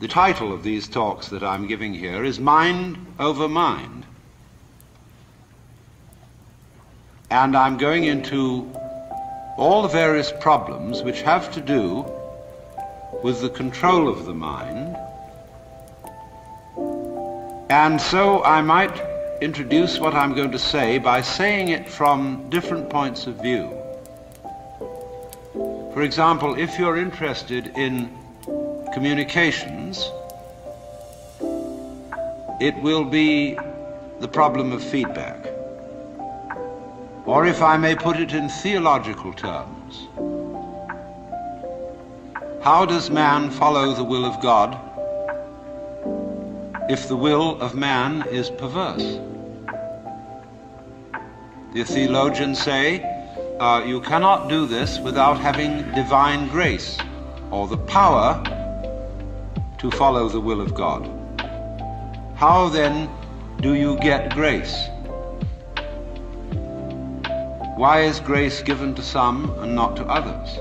The title of these talks that I'm giving here is Mind Over Mind. And I'm going into all the various problems which have to do with the control of the mind. And so I might introduce what I'm going to say by saying it from different points of view. For example, if you're interested in communications, it will be the problem of feedback. Or if I may put it in theological terms, how does man follow the will of God if the will of man is perverse? The theologians say, you cannot do this without having divine grace, or the power to follow the will of God. How then do you get grace? Why is grace given to some and not to others?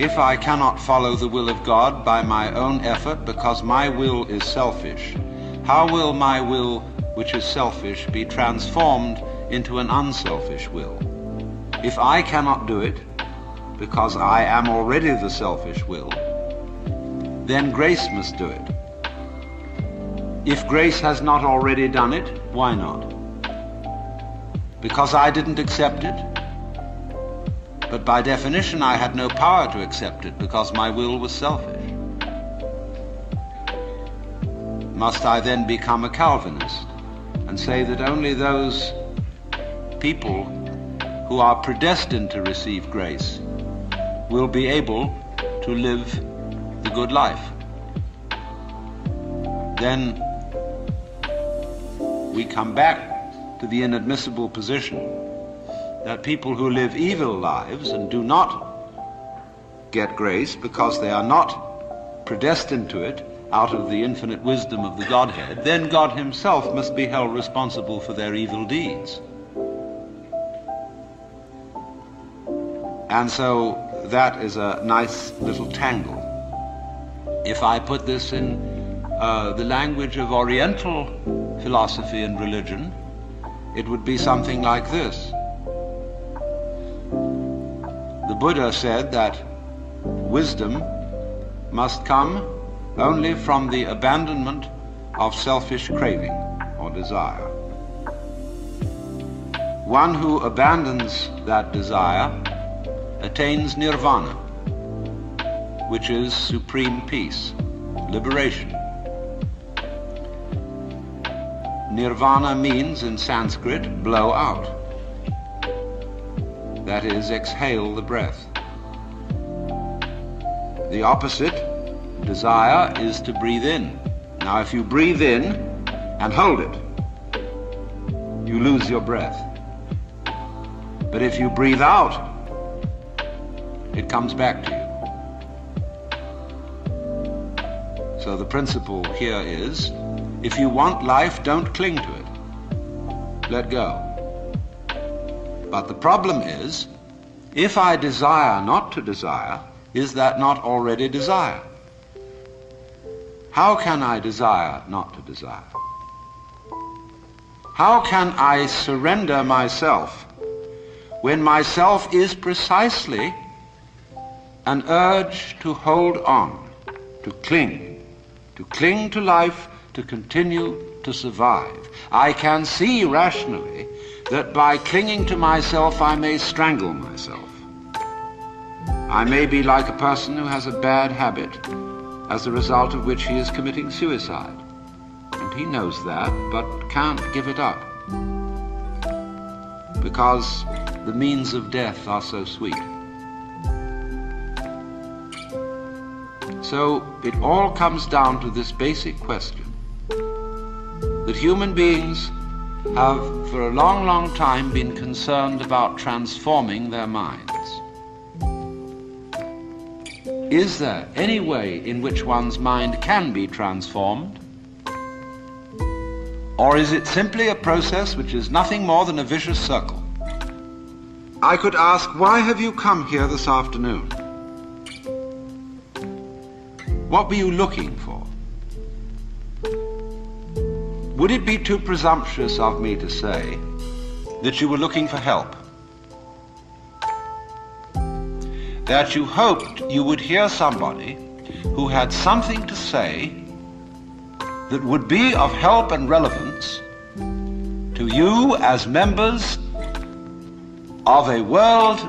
If I cannot follow the will of God by my own effort because my will is selfish, how will my will, which is selfish, be transformed into an unselfish will? If I cannot do it because I am already the selfish will, then grace must do it. If grace has not already done it, why not? Because I didn't accept it? But by definition I had no power to accept it because my will was selfish. Must I then become a Calvinist and say that only those people who are predestined to receive grace will be able to live the good life? Then we come back to the inadmissible position that people who live evil lives and do not get grace because they are not predestined to it out of the infinite wisdom of the Godhead, then God himself must be held responsible for their evil deeds. And so that is a nice little tangle. If I put this in the language of Oriental philosophy and religion, it would be something like this. The Buddha said that wisdom must come only from the abandonment of selfish craving or desire. One who abandons that desire attains nirvana, which is supreme peace, liberation. Nirvana means in Sanskrit blow out. That is, exhale the breath. The opposite, desire, is to breathe in. Now if you breathe in and hold it, you lose your breath. But if you breathe out, it comes back to you. So the principle here is, if you want life, don't cling to it. Let go. But the problem is, if I desire not to desire, is that not already desire? How can I desire not to desire? How can I surrender myself when myself is precisely an urge to hold on, to cling to life, to continue to survive? I can see rationally that by clinging to myself I may strangle myself. I may be like a person who has a bad habit, as a result of which he is committing suicide. And he knows that, but can't give it up, because the means of death are so sweet. So it all comes down to this basic question, that human beings have for a long, long time been concerned about transforming their minds. Is there any way in which one's mind can be transformed? Or is it simply a process which is nothing more than a vicious circle? I could ask, why have you come here this afternoon? What were you looking for? Would it be too presumptuous of me to say that you were looking for help? That you hoped you would hear somebody who had something to say that would be of help and relevance to you as members of a world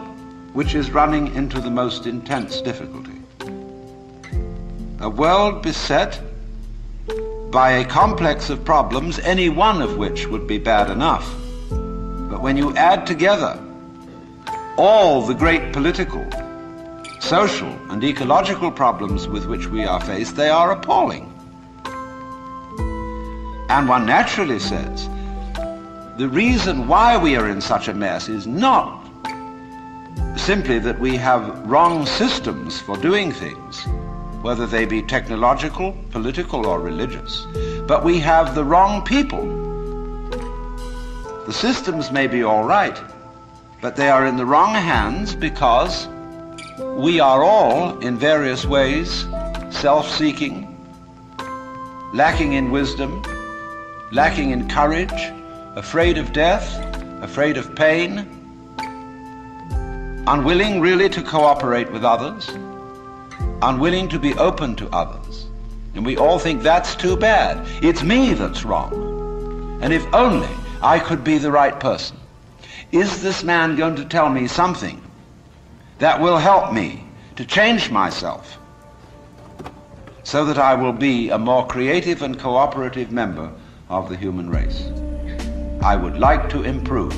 which is running into the most intense difficulty. A world beset by a complex of problems, any one of which would be bad enough. But when you add together all the great political, social, and ecological problems with which we are faced, they are appalling. And one naturally says, the reason why we are in such a mess is not simply that we have wrong systems for doing things, whether they be technological, political, or religious, but we have the wrong people. The systems may be all right, but they are in the wrong hands because we are all, in various ways, self-seeking, lacking in wisdom, lacking in courage, afraid of death, afraid of pain, unwilling really to cooperate with others, unwilling to be open to others. And we all think that's too bad. It's me that's wrong. And if only I could be the right person. Is this man going to tell me something that will help me to change myself so that I will be a more creative and cooperative member of the human race? I would like to improve.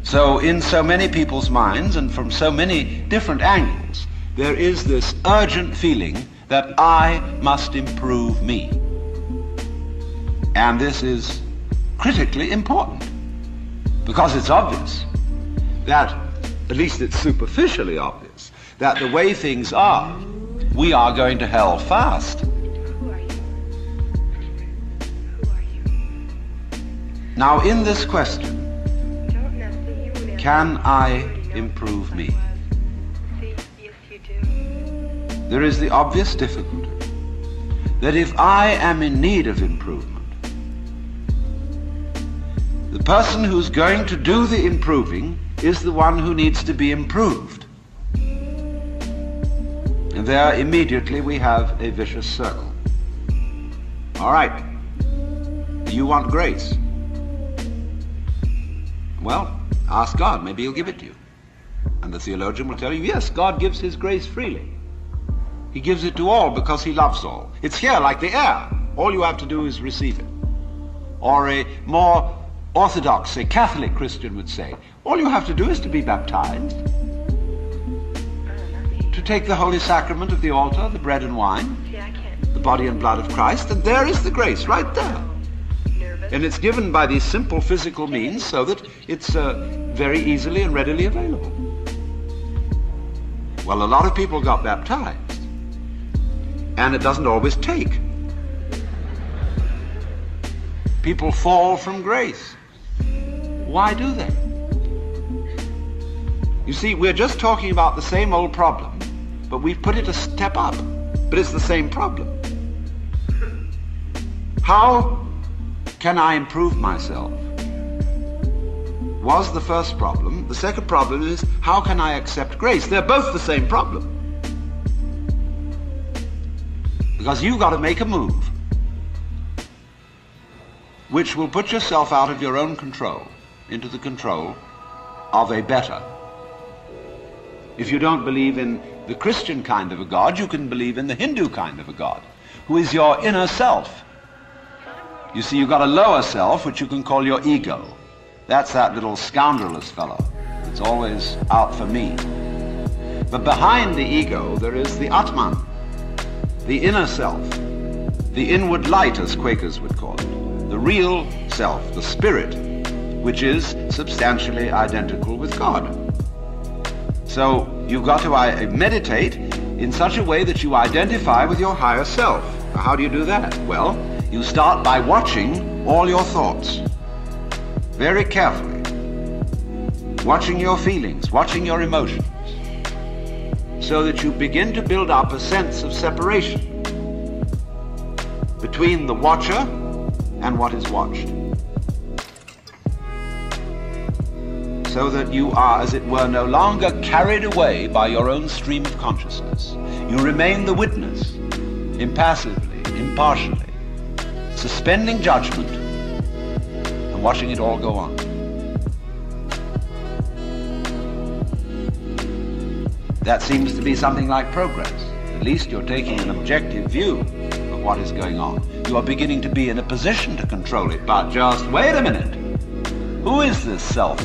So in so many people's minds and from so many different angles, there is this urgent feeling that I must improve me. And this is critically important because it's obvious that, at least it's superficially obvious, that the way things are, we are going to hell fast. Now in this question, can I improve me? There is the obvious difficulty that if I am in need of improvement, the person who's going to do the improving is the one who needs to be improved. And there immediately we have a vicious circle. All right, you want grace? Well, ask God, maybe he'll give it to you. And the theologian will tell you, yes, God gives his grace freely. He gives it to all because he loves all. It's here like the air. All you have to do is receive it. Or a more orthodox, a Catholic Christian would say, all you have to do is to be baptized, to take the holy sacrament of the altar, the bread and wine, the body and blood of Christ, and there is the grace right there. And it's given by these simple physical means so that it's very easily and readily available. Well, a lot of people got baptized, and it doesn't always take. People fall from grace. Why do they? You see, we're just talking about the same old problem, but we've put it a step up. But it's the same problem. How can I improve myself? Was the first problem. The second problem is, how can I accept grace? They're both the same problem. Because you've got to make a move which will put yourself out of your own control into the control of a better. If you don't believe in the Christian kind of a God, you can believe in the Hindu kind of a God, who is your inner self. You see, you've got a lower self, which you can call your ego. That's that little scoundrelous fellow. It's always out for me. But behind the ego, there is the Atman, the inner self, the inward light, as Quakers would call it, the real self, the spirit, which is substantially identical with God. So you've got to meditate in such a way that you identify with your higher self. Now, how do you do that? Well, you start by watching all your thoughts very carefully, watching your feelings, watching your emotions. so that you begin to build up a sense of separation between the watcher and what is watched, so that you are, as it were, no longer carried away by your own stream of consciousness. You remain the witness, impassively, impartially, suspending judgment and watching it all go on. That seems to be something like progress. At least you're taking an objective view of what is going on. You are beginning to be in a position to control it. But just wait a minute. Who is this self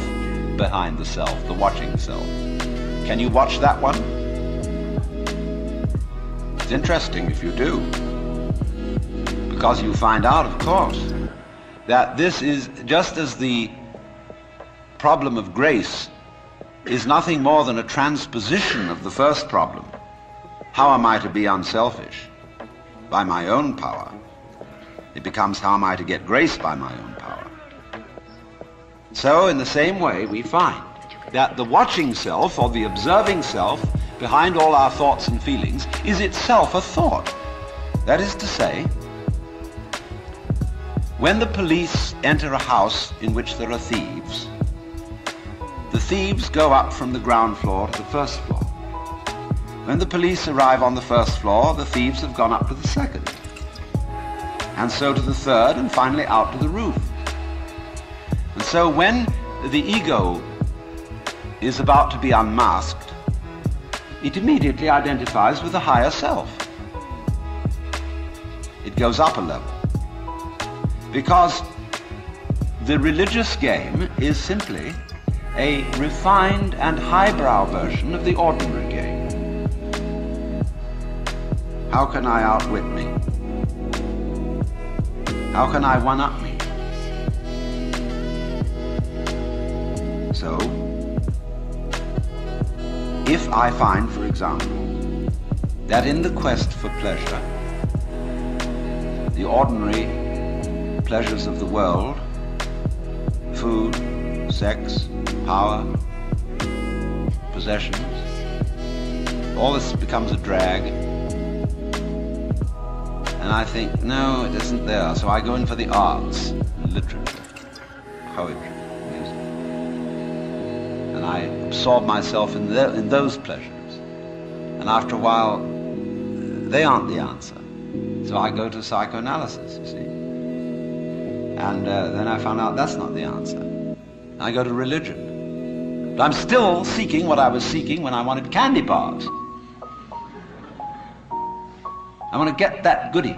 behind the self, the watching self? Can you watch that one? It's interesting if you do, because you find out, of course, that this is just as the problem of grace is nothing more than a transposition of the first problem. How am I to be unselfish? By my own power. It becomes, how am I to get grace by my own power? So in the same way, we find that the watching self, or the observing self, behind all our thoughts and feelings, is itself a thought. That is to say, when the police enter a house in which there are thieves, the thieves go up from the ground floor to the first floor. When the police arrive on the first floor, the thieves have gone up to the second, and so to the third, and finally out to the roof. And so when the ego is about to be unmasked, it immediately identifies with the higher self. It goes up a level, because the religious game is simply a refined and highbrow version of the ordinary game. How can I outwit me? How can I one-up me? So, if I find, for example, that in the quest for pleasure, the ordinary pleasures of the world, food, sex, power, possessions, all this becomes a drag, and I think, no, it isn't there, so I go in for the arts, literature, poetry, music, and I absorb myself in those pleasures, and after a while they aren't the answer, so I go to psychoanalysis, you see, and then I found out that's not the answer. I go to religion. But I'm still seeking what I was seeking when I wanted candy bars. I want to get that goodie.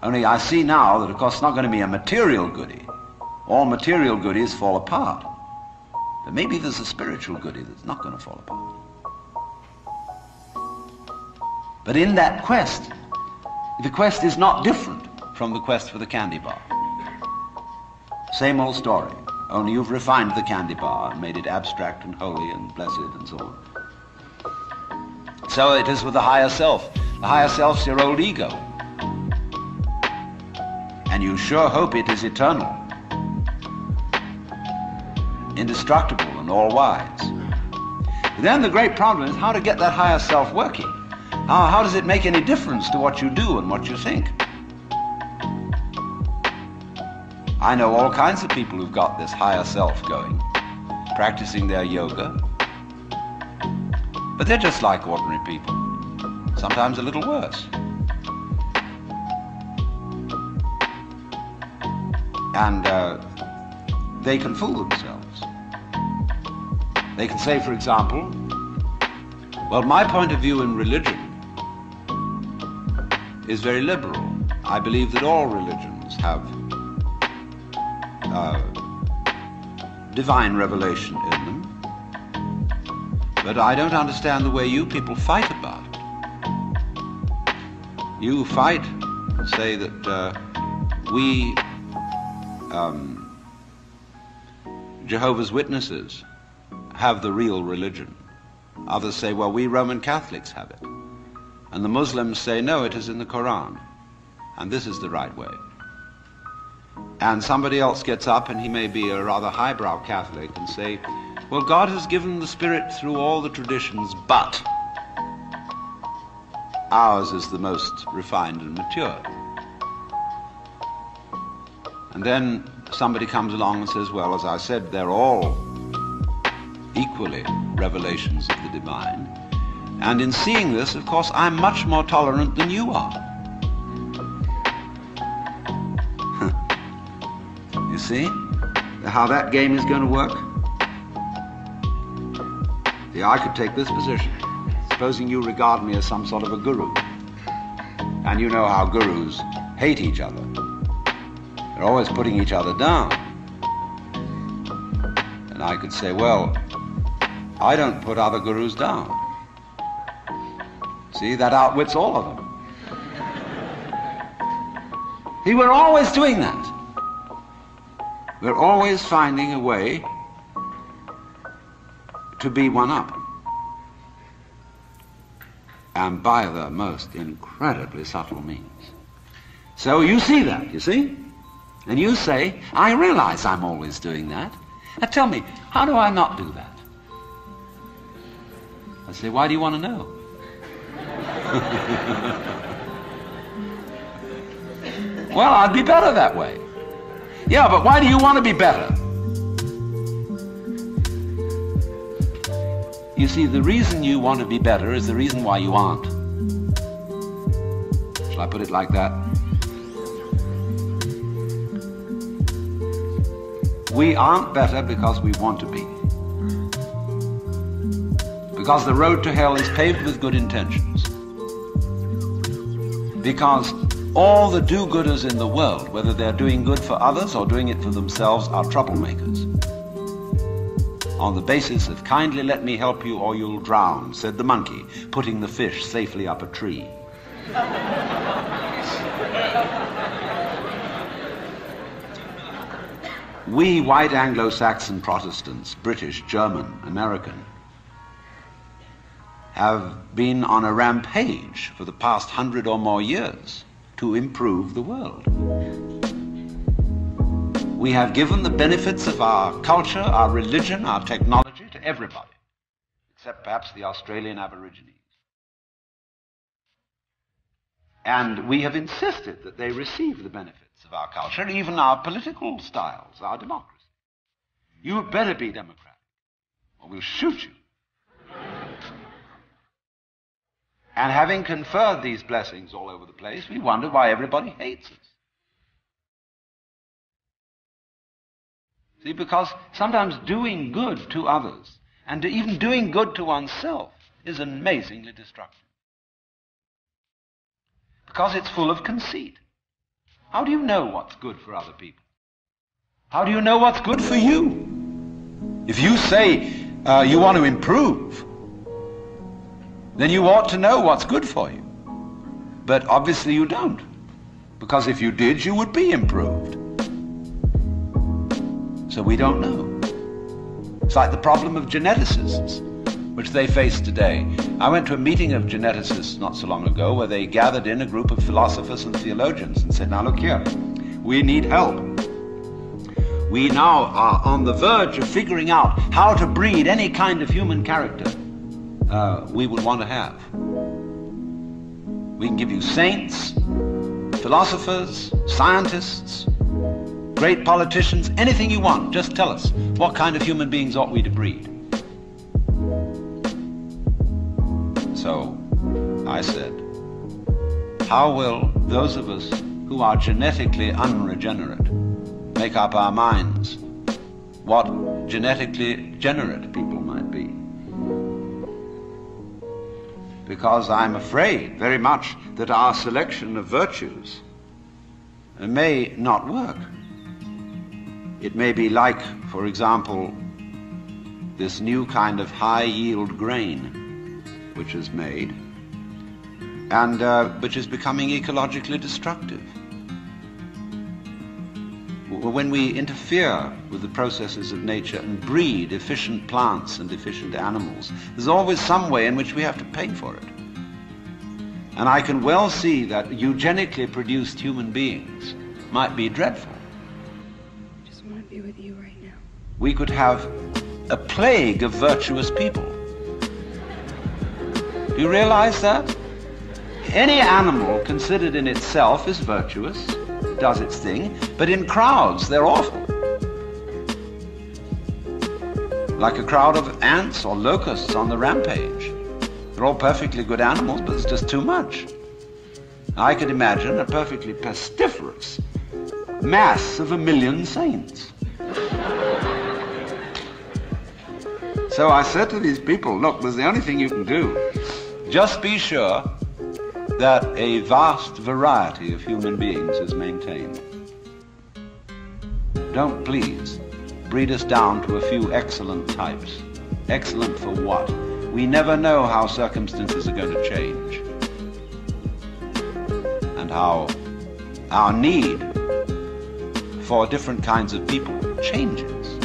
Only I see now that, of course, it's not going to be a material goodie. All material goodies fall apart. But maybe there's a spiritual goodie that's not going to fall apart. But in that quest, the quest is not different from the quest for the candy bar. Same old story, only you've refined the candy bar and made it abstract and holy and blessed and so on. So it is with the higher self. The higher self's your old ego. And you sure hope it is eternal, indestructible and all-wise. But then the great problem is how to get that higher self working. How does it make any difference to what you do and what you think? I know all kinds of people who've got this higher self going, practicing their yoga, but they're just like ordinary people, sometimes a little worse. And they can fool themselves. They can say, for example, well, my point of view in religion is very liberal. I believe that all religions have divine revelation in them, but I don't understand the way you people fight about it. You fight and say that we Jehovah's Witnesses have the real religion. Others say, well, we Roman Catholics have it. And the Muslims say, no, it is in the Quran, and this is the right way. And somebody else gets up, and he may be a rather highbrow Catholic, and say, Well, God has given the Spirit through all the traditions, but ours is the most refined and mature. And then somebody comes along and says, well, as I said, they're all equally revelations of the divine. And in seeing this, of course, I'm much more tolerant than you are. You see how that game is going to work? See, I could take this position. Supposing you regard me as some sort of a guru. And you know how gurus hate each other. They're always putting each other down. And I could say, well, I don't put other gurus down. See, that outwits all of them. See, we're always doing that. We're always finding a way to be one up. And by the most incredibly subtle means. So you see that, you see? And you say, I realize I'm always doing that. Now tell me, how do I not do that? I say, why do you want to know? Well, I'd be better that way. Yeah, but why do you want to be better? You see, the reason you want to be better is the reason why you aren't. Shall I put it like that? We aren't better because we want to be. Because the road to hell is paved with good intentions. Because all the do-gooders in the world, whether they're doing good for others or doing it for themselves, are troublemakers. On the basis of kindly let me help you or you'll drown, said the monkey, putting the fish safely up a tree. We white Anglo-Saxon Protestants, British, German, American, have been on a rampage for the past 100 or more years to improve the world. We have given the benefits of our culture, our religion, our technology to everybody, except perhaps the Australian Aborigines. And we have insisted that they receive the benefits of our culture, even our political styles, our democracy. You had better be democratic, or we'll shoot you. And having conferred these blessings all over the place, we wonder why everybody hates us. See, because sometimes doing good to others, and even doing good to oneself, is amazingly destructive. Because it's full of conceit. How do you know what's good for other people? How do you know what's good for you? If you say you want to improve, then you ought to know what's good for you. But obviously you don't. Because if you did, you would be improved. So we don't know. It's like the problem of geneticists, which they face today. I went to a meeting of geneticists not so long ago where they gathered in a group of philosophers and theologians and said, now look here, we need help. We now are on the verge of figuring out how to breed any kind of human character we would want to have. We can give you saints, philosophers, scientists, great politicians, anything you want. Just tell us, what kind of human beings ought we to breed? So I said, how will those of us who are genetically unregenerate make up our minds what genetically generate people might be? Because I'm afraid very much that our selection of virtues may not work. It may be like, for example, this new kind of high-yield grain which is made and which is becoming ecologically destructive. When we interfere with the processes of nature and breed efficient plants and efficient animals, there's always some way in which we have to pay for it. And I can well see that eugenically produced human beings might be dreadful. I just want to be with you right now. We could have a plague of virtuous people. Do you realize that? Any animal considered in itself is virtuous, does its thing, but in crowds they're awful. Like a crowd of ants or locusts on the rampage. They're all perfectly good animals, but it's just too much. I could imagine a perfectly pestiferous mass of 1,000,000 saints. So I said to these people, look, there's the only thing you can do. Just be sure that a vast variety of human beings is maintained. Don't please breed us down to a few excellent types. Excellent for what? We never know how circumstances are going to change, and how our need for different kinds of people changes.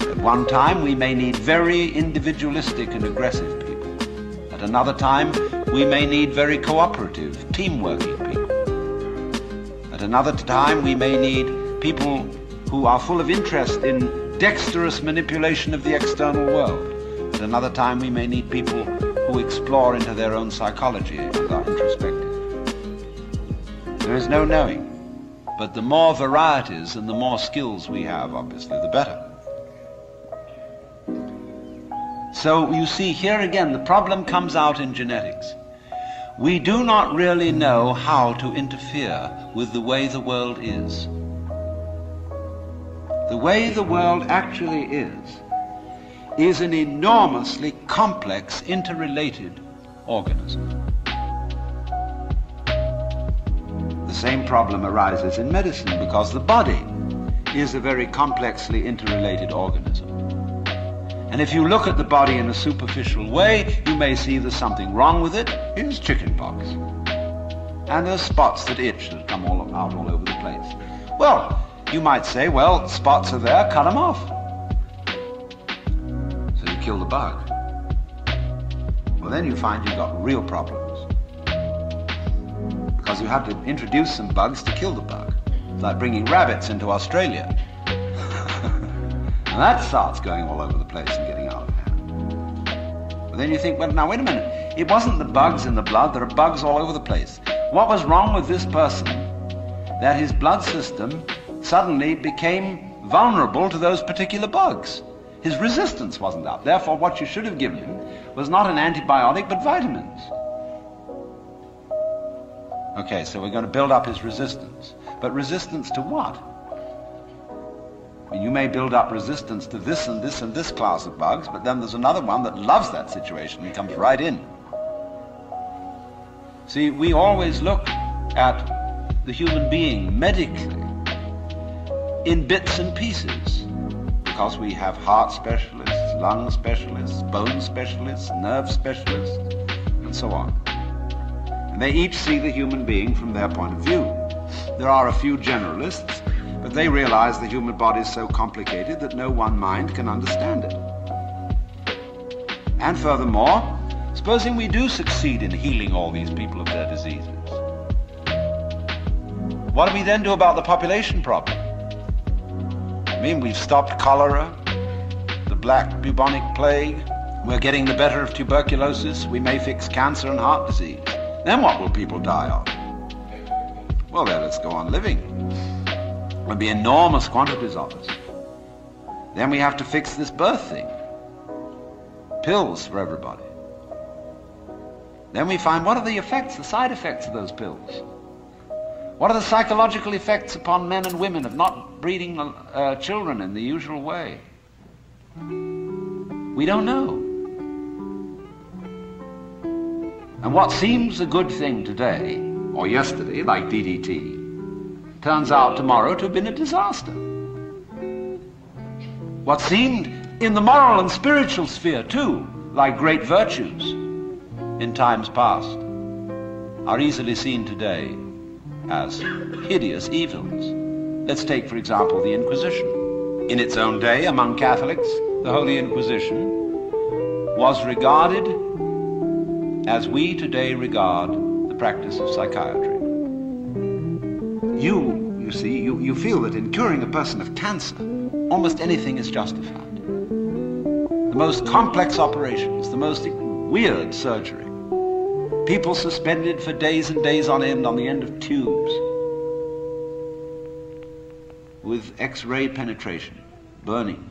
At one time we may need very individualistic and aggressive people. At another time we may need very cooperative, team-working people. At another time we may need people who are full of interest in dexterous manipulation of the external world. At another time we may need people who explore into their own psychology and are introspective. There is no knowing, but the more varieties and the more skills we have, obviously, the better. So you see, here again, the problem comes out in genetics. We do not really know how to interfere with the way the world is. The way the world actually is an enormously complex, interrelated organism. The same problem arises in medicine because the body is a very complexly interrelated organism. And if you look at the body in a superficial way, you may see there's something wrong with it. Here's chickenpox. And there's spots that itch that come out all over the place. Well, you might say, well, spots are there, cut them off. So you kill the bug. Well, then you find you've got real problems. Because you have to introduce some bugs to kill the bug. It's like bringing rabbits into Australia. And that starts going all over the place and getting out of hand. But then you think, well, now wait a minute. It wasn't the bugs in the blood. There are bugs all over the place. What was wrong with this person that his blood system suddenly became vulnerable to those particular bugs? His resistance wasn't up. Therefore, what you should have given him was not an antibiotic, but vitamins. Okay, so we're going to build up his resistance. But resistance to what? I mean, you may build up resistance to this and this and this class of bugs, but then there's another one that loves that situation and comes right in. See, we always look at the human being medically in bits and pieces, because we have heart specialists, lung specialists, bone specialists, nerve specialists, and so on. And they each see the human being from their point of view. There are a few generalists, but they realize the human body is so complicated that no one mind can understand it. And furthermore, supposing we do succeed in healing all these people of their diseases, what do we then do about the population problem? I mean, we've stopped cholera, the black bubonic plague, we're getting the better of tuberculosis, we may fix cancer and heart disease. Then what will people die of? Well, then let's go on living. There'll be enormous quantities of us. Then we have to fix this birth thing. Pills for everybody. Then we find, what are the effects, the side effects of those pills? What are the psychological effects upon men and women of not breeding children in the usual way? We don't know. And what seems a good thing today, or yesterday, like DDT, turns out tomorrow to have been a disaster. What seemed in the moral and spiritual sphere too, like great virtues in times past, are easily seen today as hideous evils. Let's take, for example, the Inquisition. In its own day, among Catholics, the Holy Inquisition was regarded as we today regard the practice of psychiatry. You see, you feel that in curing a person of cancer, almost anything is justified. the most complex operations, the most weird surgery. People suspended for days and days on end of tubes with X-ray penetration, burning.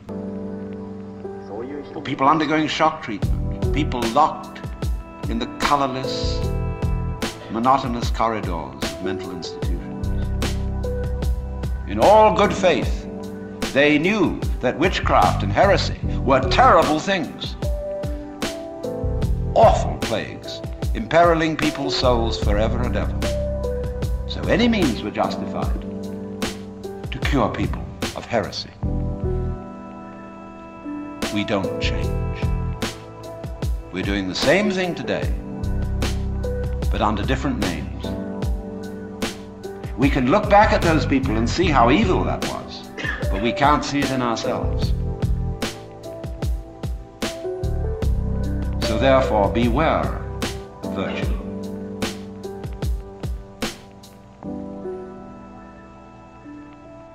Or people undergoing shock treatment, people locked in the colorless, monotonous corridors of mental institutions. In all good faith, they knew that witchcraft and heresy were terrible things, awful plagues, imperiling people's souls forever and ever. So any means were justified to cure people of heresy. We don't change. We're doing the same thing today, but under different names. We can look back at those people and see how evil that was, but we can't see it in ourselves. So therefore, beware of virtue.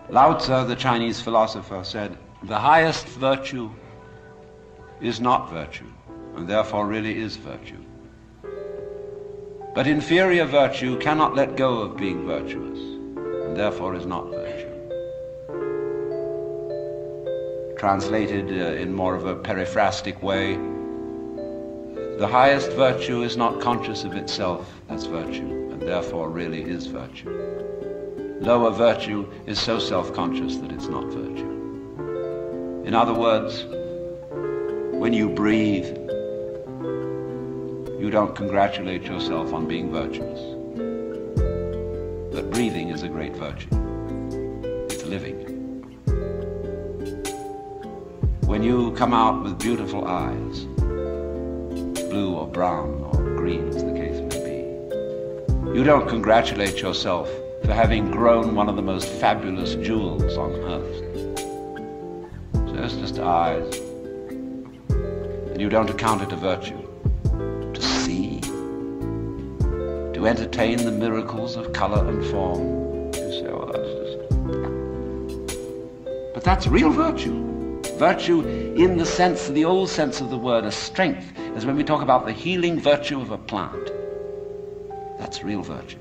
Lao Tzu, the Chinese philosopher, said, "The highest virtue is not virtue, and therefore really is virtue. But inferior virtue cannot let go of being virtuous, and therefore is not virtue." Translated in more of a periphrastic way, the highest virtue is not conscious of itself as virtue, and therefore really is virtue. Lower virtue is so self-conscious that it's not virtue. In other words, when you breathe, you don't congratulate yourself on being virtuous. But breathing is a great virtue. It's living. When you come out with beautiful eyes, blue or brown or green as the case may be, you don't congratulate yourself for having grown one of the most fabulous jewels on earth. So it's just eyes. And you don't account it a virtue. To see, to entertain the miracles of color and form. You say, oh, that's just... But that's real virtue. Virtue in the sense, the old sense of the word, a strength, as when we talk about the healing virtue of a plant. That's real virtue.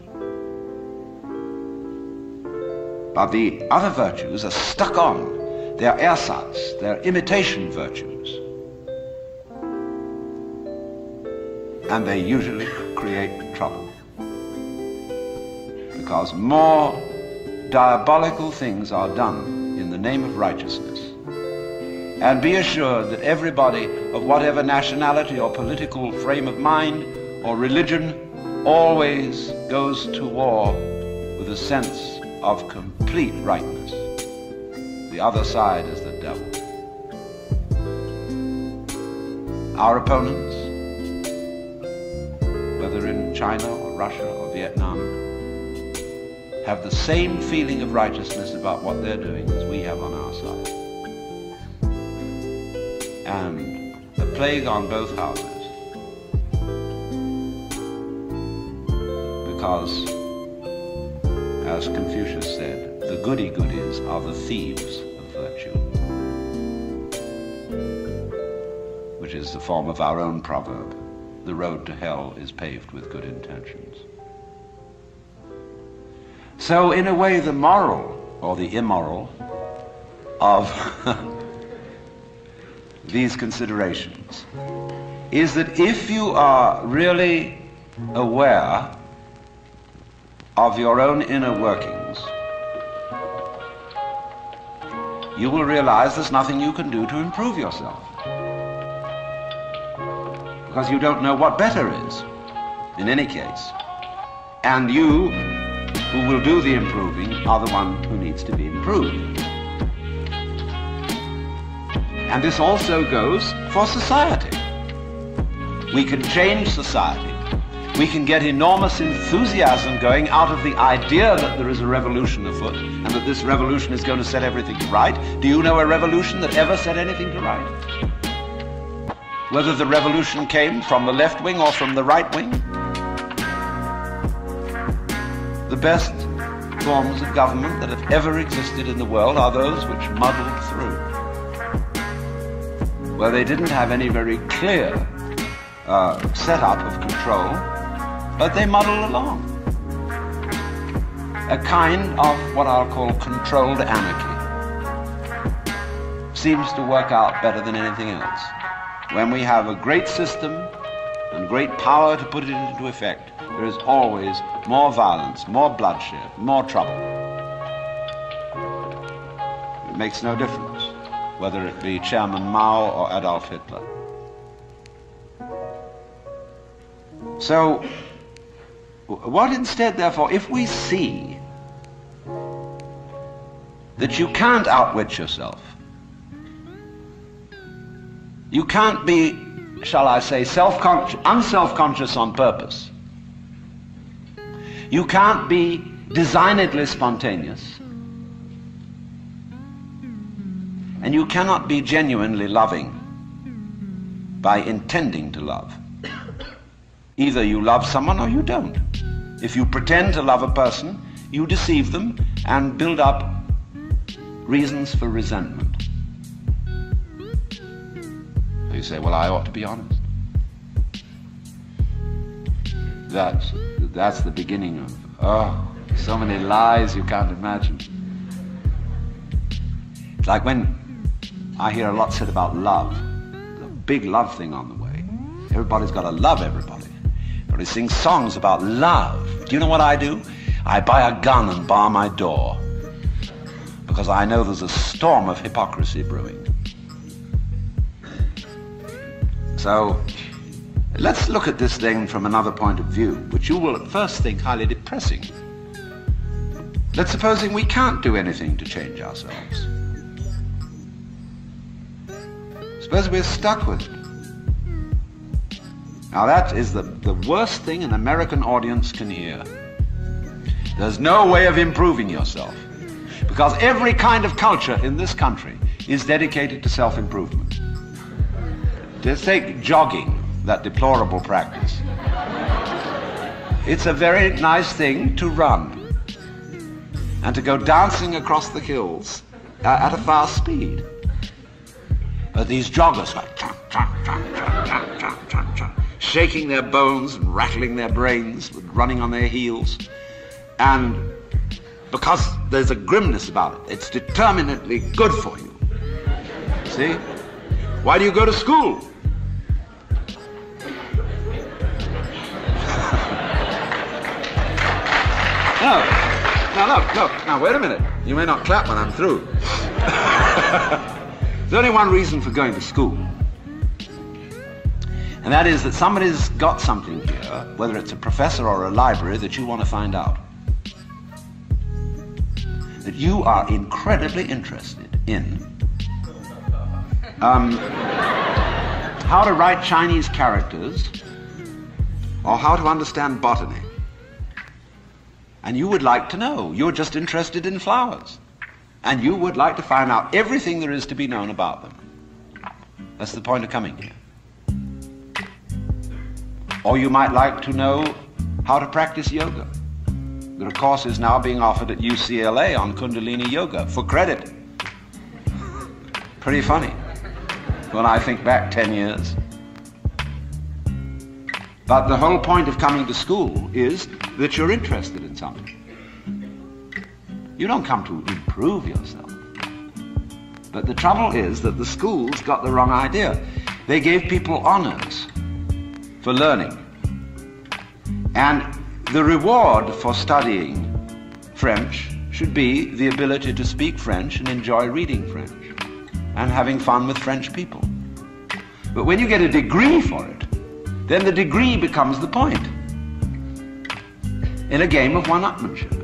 But the other virtues are stuck on. They're ersatz, they're imitation virtues. And they usually create trouble. Because more diabolical things are done in the name of righteousness. And be assured that everybody of whatever nationality or political frame of mind or religion always goes to war with a sense of complete rightness. The other side is the devil. Our opponents, whether in China or Russia or Vietnam, have the same feeling of righteousness about what they're doing as we have on our side. And the plague on both houses. Because, as Confucius said, the goody-goodies are the thieves of virtue, which is the form of our own proverb, the road to hell is paved with good intentions. So, in a way, the moral, or the immoral, of these considerations is that if you are really aware of your own inner workings, you will realize there's nothing you can do to improve yourself. Because you don't know what better is, in any case. And you, who will do the improving, are the one who needs to be improved. And this also goes for society. We can change society. We can get enormous enthusiasm going out of the idea that there is a revolution afoot and that this revolution is going to set everything to right. Do you know a revolution that ever set anything to right? Whether the revolution came from the left wing or from the right wing? The best forms of government that have ever existed in the world are those which muddled through. where they didn't have any very clear setup of control, but they muddled along. A kind of what I'll call controlled anarchy seems to work out better than anything else. When we have a great system and great power to put it into effect, there is always more violence, more bloodshed, more trouble. It makes no difference whether it be Chairman Mao or Adolf Hitler. So, what instead, therefore, if we see that you can't outwit yourself, you can't be, shall I say, unself-conscious on purpose, you can't be designedly spontaneous, and you cannot be genuinely loving by intending to love. Either you love someone or you don't. If you pretend to love a person, you deceive them and build up reasons for resentment. So you say, well, I ought to be honest. That's the beginning of, so many lies you can't imagine. It's like when I hear a lot said about love, the big love thing on the way. Everybody's got to love everybody. Everybody sings songs about love. Do you know what I do? I buy a gun and bar my door, because I know there's a storm of hypocrisy brewing. So let's look at this thing from another point of view, which you will at first think highly depressing. Let's supposing we can't do anything to change ourselves. Suppose we're stuck with it. Now that is the worst thing an American audience can hear. There's no way of improving yourself, because every kind of culture in this country is dedicated to self-improvement. Just take jogging, that deplorable practice. It's a very nice thing to run and to go dancing across the hills at a fast speed. But these joggers like shaking their bones and rattling their brains, running on their heels, and because there's a grimness about it, it's determinately good for you. See? Why do you go to school? No. Now look. Now wait a minute. You may not clap when I'm through. There's only one reason for going to school. And that is that somebody's got something here, whether it's a professor or a library, that you want to find out. That you are incredibly interested in. How to write Chinese characters, or how to understand botany. And you would like to know. You're just interested in flowers. And you would like to find out everything there is to be known about them. That's the point of coming here. Or you might like to know how to practice yoga. There are courses now being offered at UCLA on Kundalini Yoga for credit. Pretty funny when I think back 10 years. But the whole point of coming to school is that you're interested in something. You don't come to improve yourself. But the trouble is that the schools got the wrong idea. They gave people honors for learning. And the reward for studying French should be the ability to speak French and enjoy reading French and having fun with French people. But when you get a degree for it, then the degree becomes the point in a game of one-upmanship.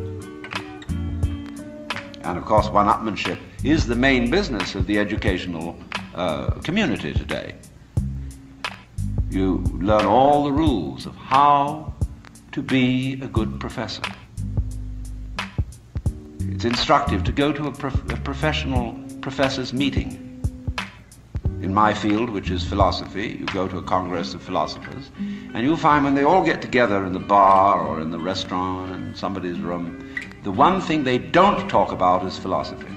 And of course, one-upmanship is the main business of the educational community today. You learn all the rules of how to be a good professor. It's instructive to go to a professional professor's meeting. In my field, which is philosophy, you go to a congress of philosophers, and you'll find when they all get together in the bar or in the restaurant in somebody's room, the one thing they don't talk about is philosophy.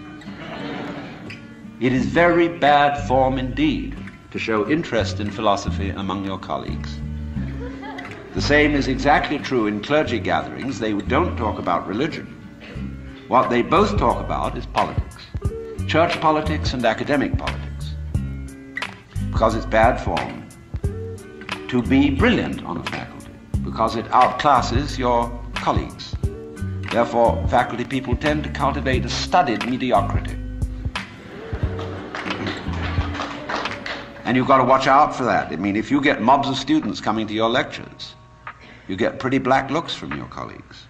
It is very bad form indeed to show interest in philosophy among your colleagues. The same is exactly true in clergy gatherings. They don't talk about religion. What they both talk about is politics. Church politics and academic politics. Because it's bad form to be brilliant on a faculty, because it outclasses your colleagues. Therefore, faculty people tend to cultivate a studied mediocrity. And you've got to watch out for that. I mean, if you get mobs of students coming to your lectures, you get pretty black looks from your colleagues.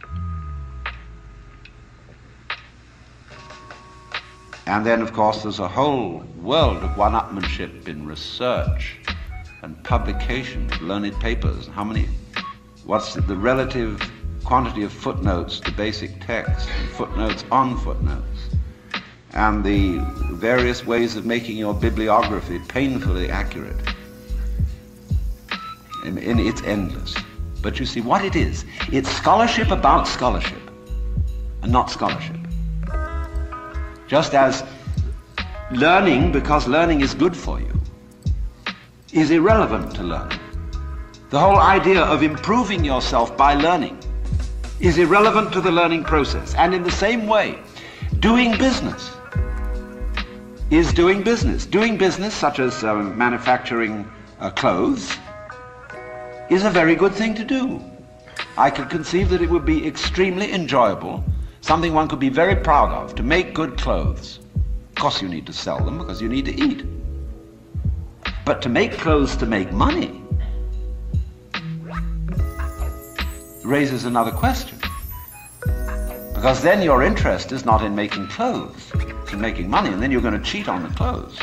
And then, of course, there's a whole world of one-upmanship in research and publication of learned papers. What's the relative quantity of footnotes to basic text, and footnotes on footnotes, and the various ways of making your bibliography painfully accurate. And it's endless. But you see what it is. It's scholarship about scholarship, and not scholarship. Just as learning, because learning is good for you, is irrelevant to learning. The whole idea of improving yourself by learning is irrelevant to the learning process. And in the same way, doing business is doing business. Doing business, such as manufacturing clothes, is a very good thing to do. I could conceive that it would be extremely enjoyable, something one could be very proud of, to make good clothes. Of course you need to sell them because you need to eat. But to make clothes to make money raises another question. Because then your interest is not in making clothes, it's in making money, and then you're going to cheat on the clothes.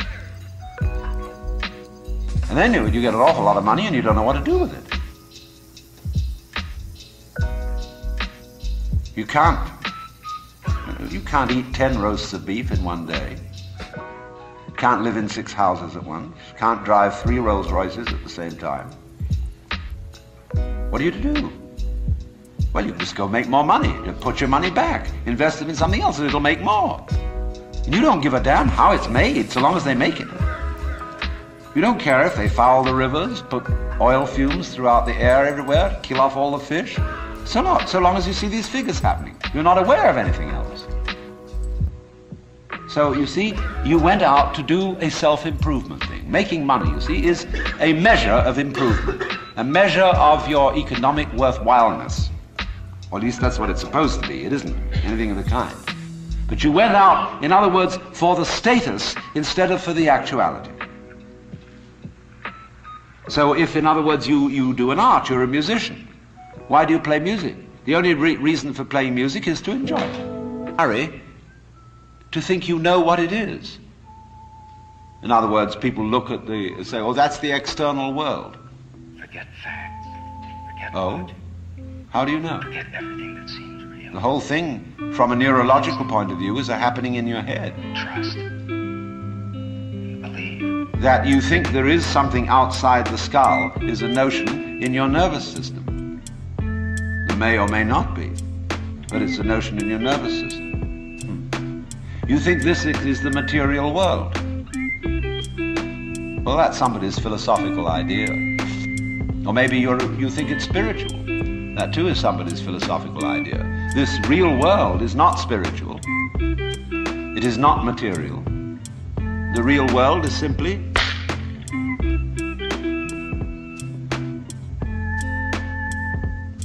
And then you get an awful lot of money and you don't know what to do with it. You can't eat 10 roasts of beef in one day. You can't live in 6 houses at once. You can't drive 3 Rolls Royces at the same time. What are you to do? Well, you just go make more money. You put your money back, invest it in something else, and it'll make more. And you don't give a damn how it's made, so long as they make it. You don't care if they foul the rivers, put oil fumes throughout the air everywhere, kill off all the fish. So long as you see these figures happening. You're not aware of anything else. So, you see, you went out to do a self-improvement thing. Making money, you see, is a measure of improvement, a measure of your economic worthwhileness. Or at least that's what it's supposed to be. It isn't anything of the kind. But you went out, in other words, for the status instead of for the actuality. So if, in other words, you do an art, you're a musician. Why do you play music? The only reason for playing music is to enjoy it. Hurry to think you know what it is. In other words, people look at say, oh, that's the external world. Forget facts. Forget logic. How do you know? Forget everything that seems real. The whole thing, from a neurological point of view, is a happening in your head. Trust. Believe. That you think there is something outside the skull is a notion in your nervous system. There may or may not be, but it's a notion in your nervous system. You think this is the material world. Well, that's somebody's philosophical idea. Or maybe you think it's spiritual. That too is somebody's philosophical idea. This real world is not spiritual. It is not material. The real world is simply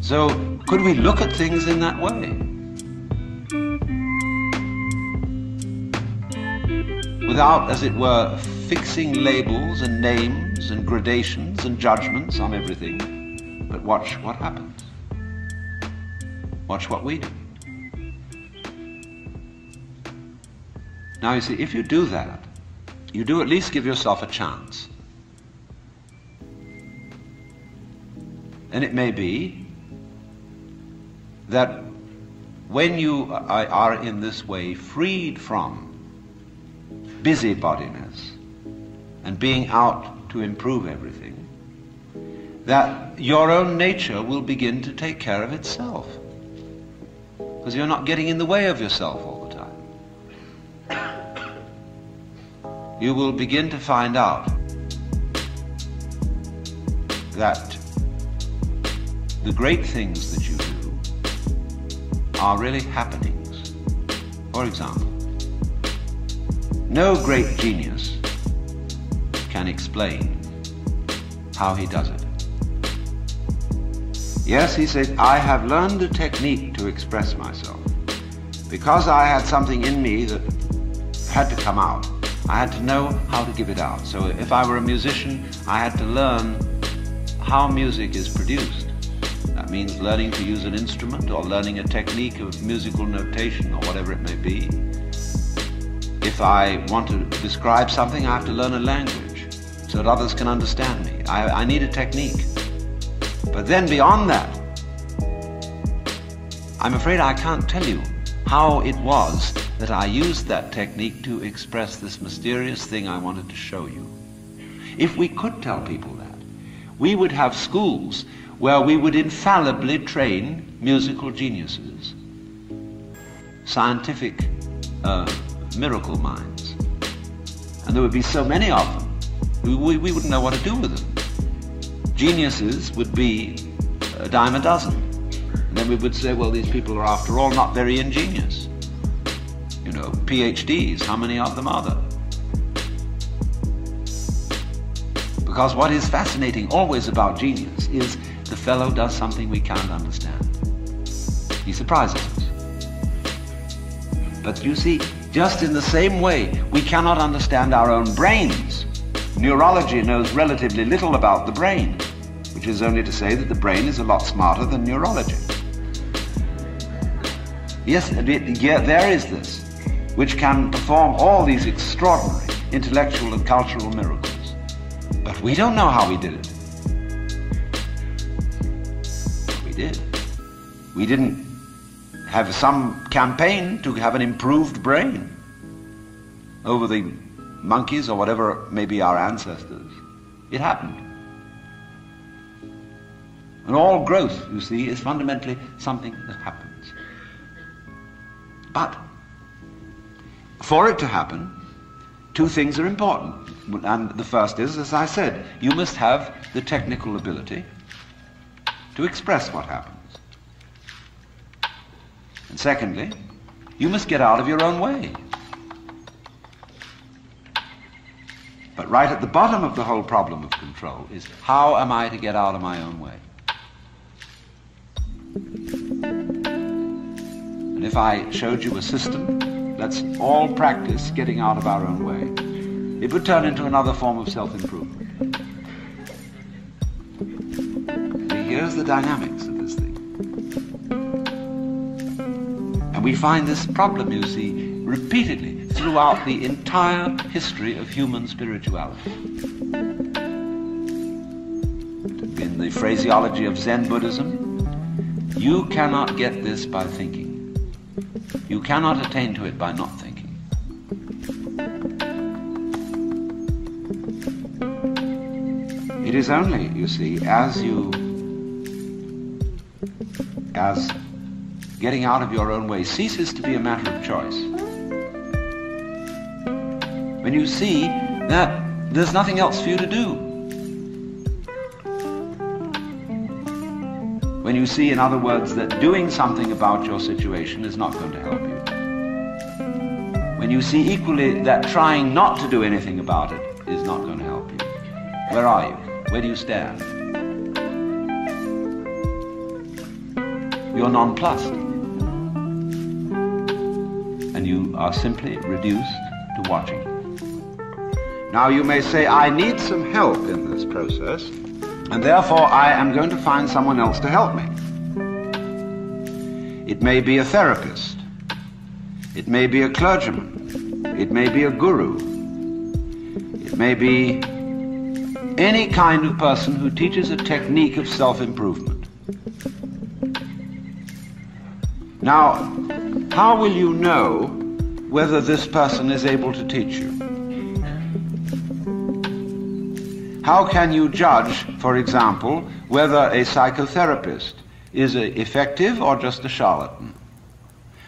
so could we look at things in that way? Without, as it were, fixing labels and names and gradations and judgments on everything, but watch what happens. Watch what we do. Now you see, if you do that, you do at least give yourself a chance. And it may be that when you are in this way freed from busybodiness and being out to improve everything, that your own nature will begin to take care of itself. Because you're not getting in the way of yourself all the time. You will begin to find out that the great things that you do are really happenings. For example, no great genius can explain how he does it. Yes, he said, I have learned a technique to express myself. Because I had something in me that had to come out, I had to know how to give it out. So if I were a musician, I had to learn how music is produced. That means learning to use an instrument or learning a technique of musical notation or whatever it may be. If I want to describe something, I have to learn a language so that others can understand me. I need a technique. But then beyond that, I'm afraid I can't tell you how it was that I used that technique to express this mysterious thing I wanted to show you. If we could tell people that, we would have schools where we would infallibly train musical geniuses, scientific miracle minds. And there would be so many of them, we wouldn't know what to do with them. Geniuses would be a dime a dozen. And then we would say, well, these people are after all not very ingenious. You know, PhDs, how many of them are there? Because what is fascinating always about genius is the fellow does something we can't understand. He surprises us. But you see, just in the same way, we cannot understand our own brains. Neurology knows relatively little about the brain, which is only to say that the brain is a lot smarter than neurology. Yes, there is this, which can perform all these extraordinary intellectual and cultural miracles. But we don't know how we did it. We did. We didn't have some campaign to have an improved brain over the monkeys or whatever may be our ancestors. It happened. And all growth, you see, is fundamentally something that happens. But for it to happen, two things are important. And the first is, as I said, you must have the technical ability to express what happens. And secondly, you must get out of your own way. But right at the bottom of the whole problem of control is, how am I to get out of my own way? And if I showed you a system, let's all practice getting out of our own way, it would turn into another form of self-improvement. See, here's the dynamics of this thing. And we find this problem, you see, repeatedly throughout the entire history of human spirituality. In the phraseology of Zen Buddhism, you cannot get this by thinking. You cannot attain to it by not thinking. It is only, you see, as getting out of your own way ceases to be a matter of choice. When you see that there's nothing else for you to do. When you see, in other words, that doing something about your situation is not going to help you. When you see equally that trying not to do anything about it is not going to help you. Where are you? Where do you stand? You're nonplussed. And you are simply reduced to watching. Now you may say, I need some help in this process, and therefore I am going to find someone else to help me. It may be a therapist. It may be a clergyman. It may be a guru. It may be any kind of person who teaches a technique of self-improvement. Now, how will you know whether this person is able to teach you? How can you judge, for example, whether a psychotherapist is effective or just a charlatan?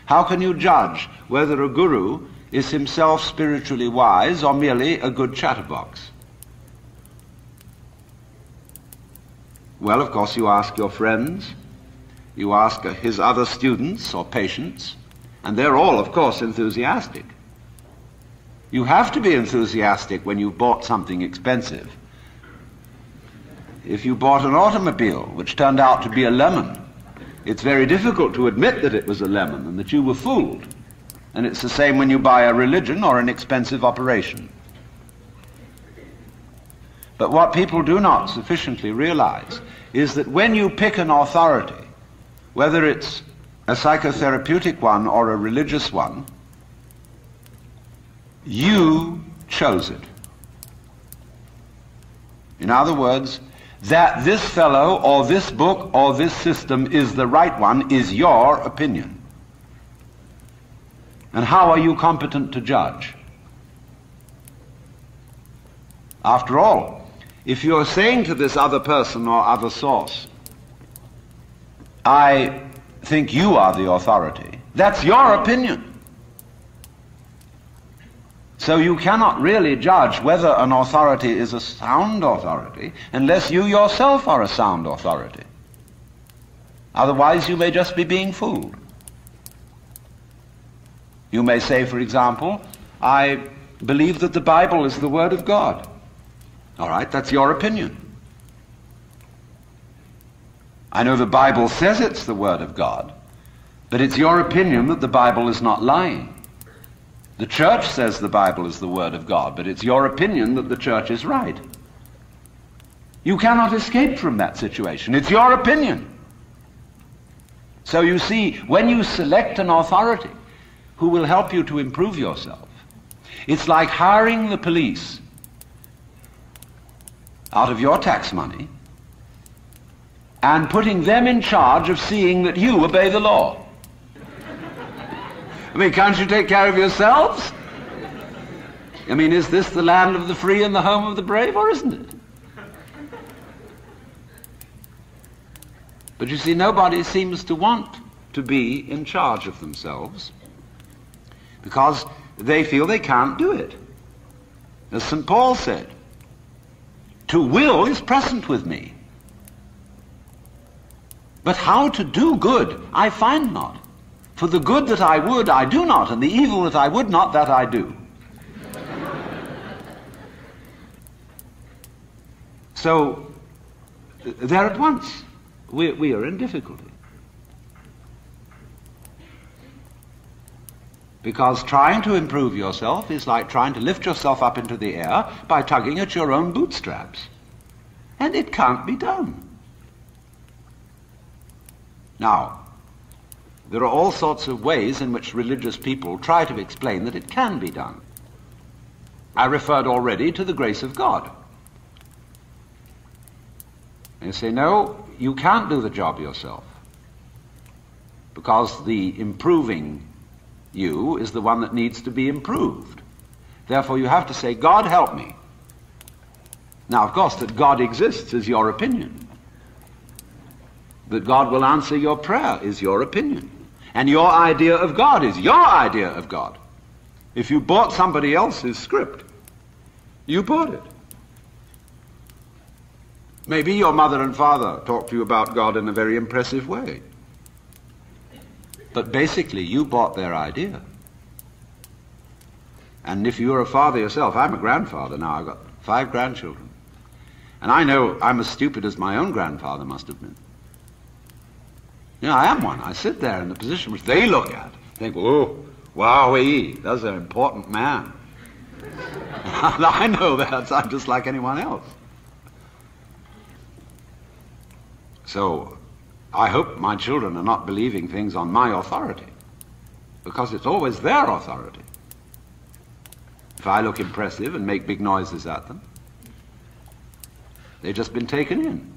How can you judge whether a guru is himself spiritually wise or merely a good chatterbox? Well, of course, you ask your friends, you ask his other students or patients, and they're all, of course, enthusiastic. You have to be enthusiastic when you've bought something expensive. If you bought an automobile which turned out to be a lemon, it's very difficult to admit that it was a lemon and that you were fooled. And it's the same when you buy a religion or an expensive operation. But what people do not sufficiently realize is that when you pick an authority, whether it's a psychotherapeutic one or a religious one, you chose it. In other words, that this fellow or this book or this system is the right one is your opinion. And how are you competent to judge? After all, if you're saying to this other person or other source, I think you are the authority, that's your opinion. So you cannot really judge whether an authority is a sound authority unless you yourself are a sound authority. Otherwise you may just be being fooled. You may say, for example, I believe that the Bible is the Word of God. All right, that's your opinion. I know the Bible says it's the Word of God, but it's your opinion that the Bible is not lying. The church says the Bible is the Word of God, but it's your opinion that the church is right. You cannot escape from that situation. It's your opinion. So you see, when you select an authority who will help you to improve yourself, it's like hiring the police out of your tax money and putting them in charge of seeing that you obey the law. I mean, can't you take care of yourselves? I mean, is this the land of the free and the home of the brave, or isn't it? But you see, nobody seems to want to be in charge of themselves because they feel they can't do it. As St. Paul said, to will is present with me, but how to do good I find not. For the good that I would, I do not, and the evil that I would not, that I do. So, there at once, we are in difficulty. Because trying to improve yourself is like trying to lift yourself up into the air by tugging at your own bootstraps. And it can't be done. Now, there are all sorts of ways in which religious people try to explain that it can be done. I referred already to the grace of God. They say, no, you can't do the job yourself, because the improving you is the one that needs to be improved. Therefore, you have to say, God, help me. Now, of course, that God exists is your opinion. That God will answer your prayer is your opinion. And your idea of God is your idea of God. If you bought somebody else's script, you bought it. Maybe your mother and father talked to you about God in a very impressive way. But basically, you bought their idea. And if you're a father yourself, I'm a grandfather now, I've got 5 grandchildren. And I know I'm as stupid as my own grandfather must have been. You know, I am one. I sit there in the position which they look at, think, oh, wowee, that's an important man. I know that. I'm just like anyone else. So, I hope my children are not believing things on my authority, because it's always their authority. If I look impressive and make big noises at them, they've just been taken in.